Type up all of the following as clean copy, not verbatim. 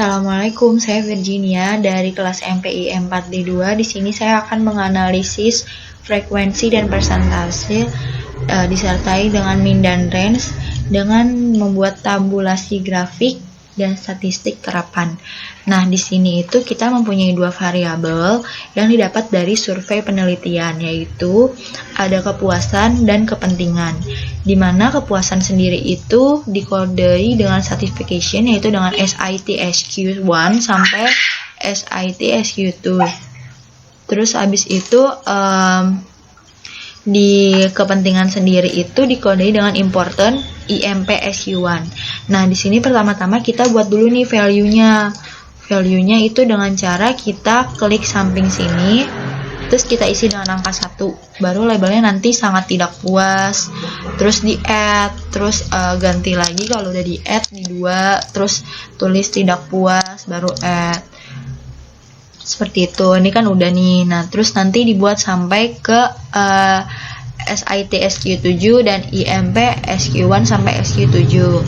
Assalamualaikum, saya Virginia dari kelas MPI 4D2. Di sini saya akan menganalisis frekuensi dan persentase disertai dengan mean dan range dengan membuat tabulasi grafik dan statistik kerapan. Nah, di sini itu kita mempunyai dua variabel yang didapat dari survei penelitian, yaitu ada kepuasan dan kepentingan. Di mana kepuasan sendiri itu dikodei dengan certification, yaitu dengan SIT-SQ1 sampai SIT-SQ2. Terus habis itu di kepentingan sendiri itu dikodei dengan important IMP-SQ1. Nah, di sini pertama-tama kita buat dulu nih value-nya. Value-nya itu dengan cara kita klik samping sini, terus kita isi dengan angka 1. Baru labelnya nanti sangat tidak puas. Terus di add, terus ganti lagi kalau udah di add di 2, terus tulis tidak puas, baru add. Seperti itu. Ini kan udah nih. Nah, terus nanti dibuat sampai ke SIT-SQ7 dan IMP-SQ1 sampai SQ7.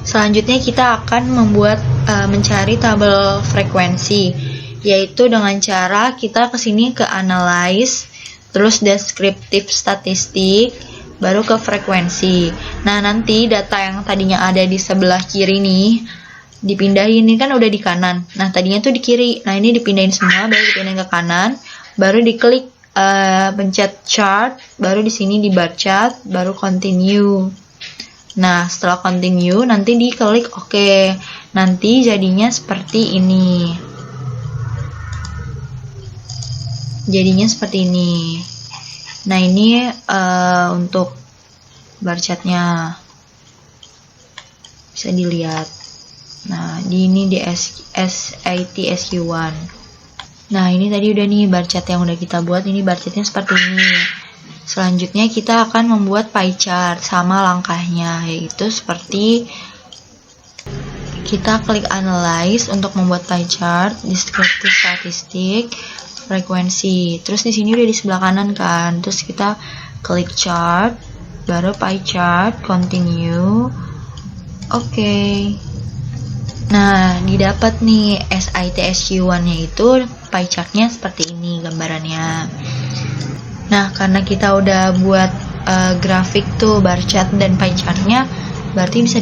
Selanjutnya kita akan membuat mencari tabel frekuensi, yaitu dengan cara kita kesini ke analyze, terus descriptive statistik, baru ke frekuensi. Nah, nanti data yang tadinya ada di sebelah kiri nih dipindahin, ini kan udah di kanan. Nah, tadinya tuh di kiri. Nah, ini dipindahin semua, baru dipindahin ke kanan, baru diklik pencet chart, baru di sini di bar chart, baru continue. Nah, setelah continue nanti diklik OK. Nanti jadinya seperti ini. Nah, ini untuk bar chartnya bisa dilihat. Nah, ini di SIT-SQ1. Nah, ini tadi udah nih bar chart yang udah kita buat. Ini bar chartnya seperti ini. Selanjutnya kita akan membuat pie chart, sama langkahnya, yaitu seperti kita klik analyze untuk membuat pie chart, descriptive statistik, frekuensi. Terus di sini udah di sebelah kanan kan. Terus kita klik chart, baru pie chart, continue. Oke. Nah, didapat nih SIT-SQ1-nya itu pie chart-nya seperti ini gambarannya. Nah, karena kita udah buat grafik tuh bar chart dan pie chart-nya, berarti bisa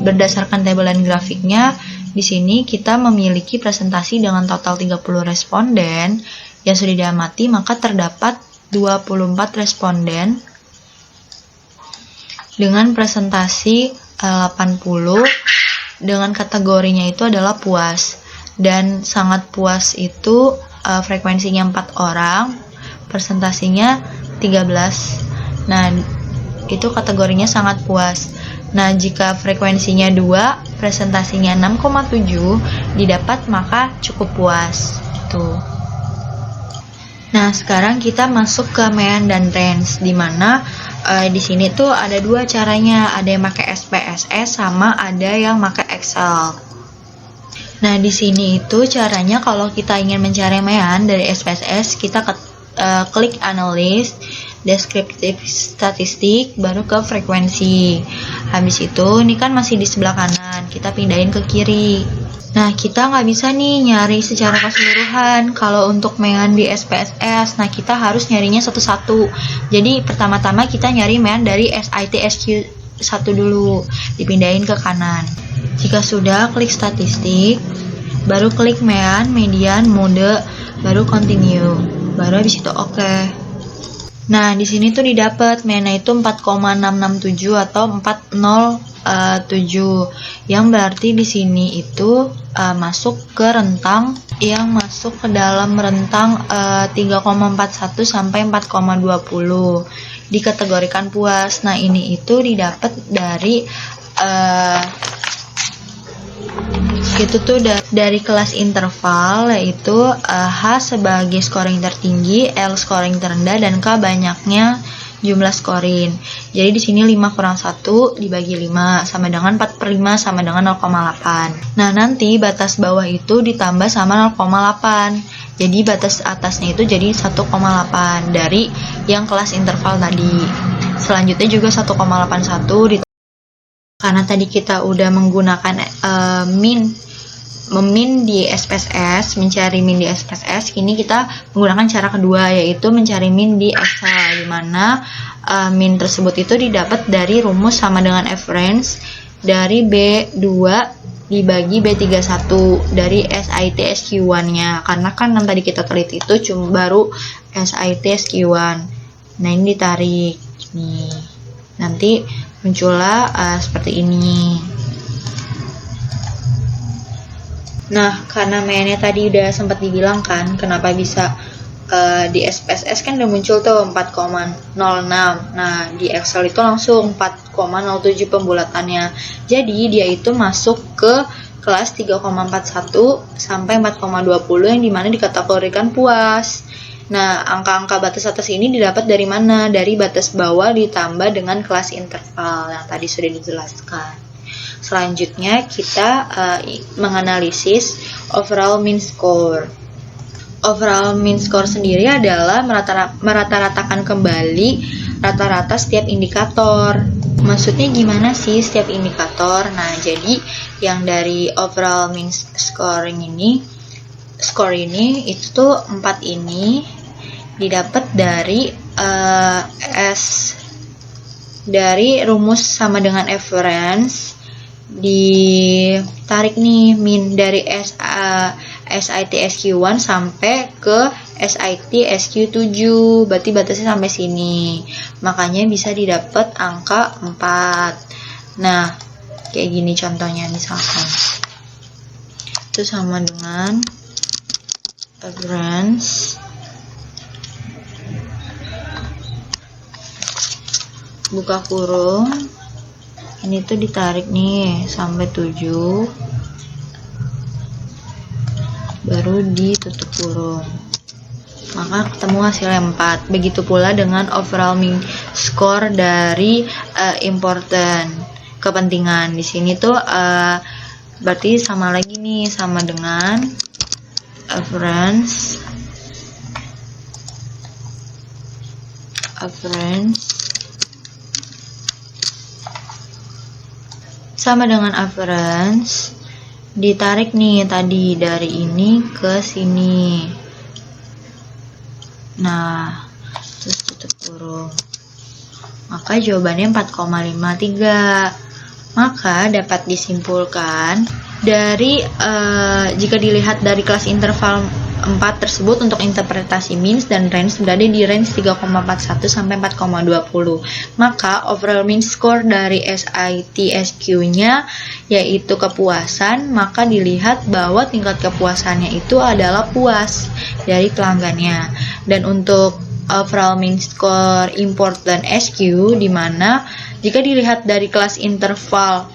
berdasarkan tabelan grafiknya. Di sini kita memiliki presentasi dengan total 30 responden yang sudah diamati, maka terdapat 24 responden dengan presentasi 80 dengan kategorinya itu adalah puas. Dan sangat puas itu frekuensinya 4 orang, presentasinya 13. Nah, itu kategorinya sangat puas. Nah, jika frekuensinya 2, presentasinya 6,7 didapat, maka cukup puas. Tuh. Nah, sekarang kita masuk ke mean dan range, di mana di sini tuh ada dua caranya, ada yang pakai SPSS sama ada yang pakai Excel. Nah, di sini itu caranya kalau kita ingin mencari mean dari SPSS, kita klik analysis, descriptive statistik, baru ke frekuensi. Habis itu, ini kan masih di sebelah kanan, kita pindahin ke kiri. Nah, kita nggak bisa nih nyari secara keseluruhan kalau untuk mean di SPSS. Nah, kita harus nyarinya satu-satu. Jadi, pertama-tama kita nyari mean dari SIT-SQ1 dulu, dipindahin ke kanan. Jika sudah, klik statistik, baru klik mean, median, mode, baru continue. Baru habis itu OK. Nah, di sini tuh didapat meannya itu 4,667 atau 407, yang berarti di sini itu masuk ke rentang yang masuk ke dalam rentang 3,41 sampai 4,20, dikategorikan puas. Nah, ini itu didapat dari itu tuh dari kelas interval, yaitu H sebagai scoring tertinggi, L scoring terendah, dan K banyaknya jumlah scoring. Jadi di sini 5 kurang 1 dibagi 5 sama dengan 4/5 sama dengan 0,8. Nah, nanti batas bawah itu ditambah sama 0,8. Jadi batas atasnya itu jadi 1,8 dari yang kelas interval tadi. Selanjutnya juga 1,81 Karena tadi kita udah menggunakan memin di SPSS, mencari min di SPSS, kini kita menggunakan cara kedua, yaitu mencari min di Excel, dimana min tersebut itu didapat dari rumus sama dengan F-range dari B2 dibagi B31 dari SIT SQ1 nya, karena kan yang tadi kita teliti itu cuma baru SIT SQ1. Nah, ini ditarik nih, nanti muncullah seperti ini. Nah, karena mainnya tadi udah sempat dibilang kan, kenapa bisa di SPSS kan udah muncul tuh 4,06. Nah, di Excel itu langsung 4,07 pembulatannya. Jadi dia itu masuk ke kelas 3,41 sampai 4,20 yang dimana dikategorikan puas. Nah, angka-angka batas atas ini didapat dari mana? Dari batas bawah ditambah dengan kelas interval yang tadi sudah dijelaskan. Selanjutnya kita menganalisis overall mean score. Overall mean score sendiri adalah merata-ratakan kembali rata-rata setiap indikator. Maksudnya gimana sih setiap indikator? Nah, jadi yang dari overall mean score ini itu tuh 4 ini didapat dari dari rumus sama dengan F-range, ditarik nih min dari SIT SQ1 sampai ke SIT SQ7, berarti batasnya sampai sini, makanya bisa didapat angka 4. Nah, kayak gini contohnya, misalkan itu sama dengan F-range buka kurung, ini tuh ditarik nih sampai 7, baru ditutup kurung, maka ketemu hasilnya 4. Begitu pula dengan overall mean score dari important, kepentingan. Di sini tuh berarti sama lagi nih, sama dengan F-range sama dengan F-range, ditarik nih tadi dari ini ke sini. Nah, terus tutup kurung. Maka jawabannya 4,53. Maka dapat disimpulkan dari jika dilihat dari kelas interval 4 tersebut, untuk interpretasi means dan range berada di range 3,41 sampai 4,20. Maka overall mean score dari SIT SQ-nya yaitu kepuasan, maka dilihat bahwa tingkat kepuasannya itu adalah puas dari pelanggannya. Dan untuk overall mean score import dan SQ, di mana jika dilihat dari kelas interval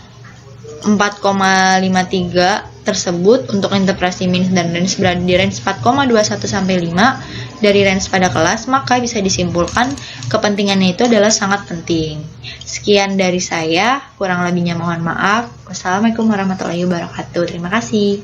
4,53 tersebut, untuk interpretasi mean dan range berada di range 4,21 sampai 5 dari range pada kelas, maka bisa disimpulkan kepentingannya itu adalah sangat penting. Sekian dari saya, kurang lebihnya mohon maaf. Wassalamualaikum warahmatullahi wabarakatuh. Terima kasih.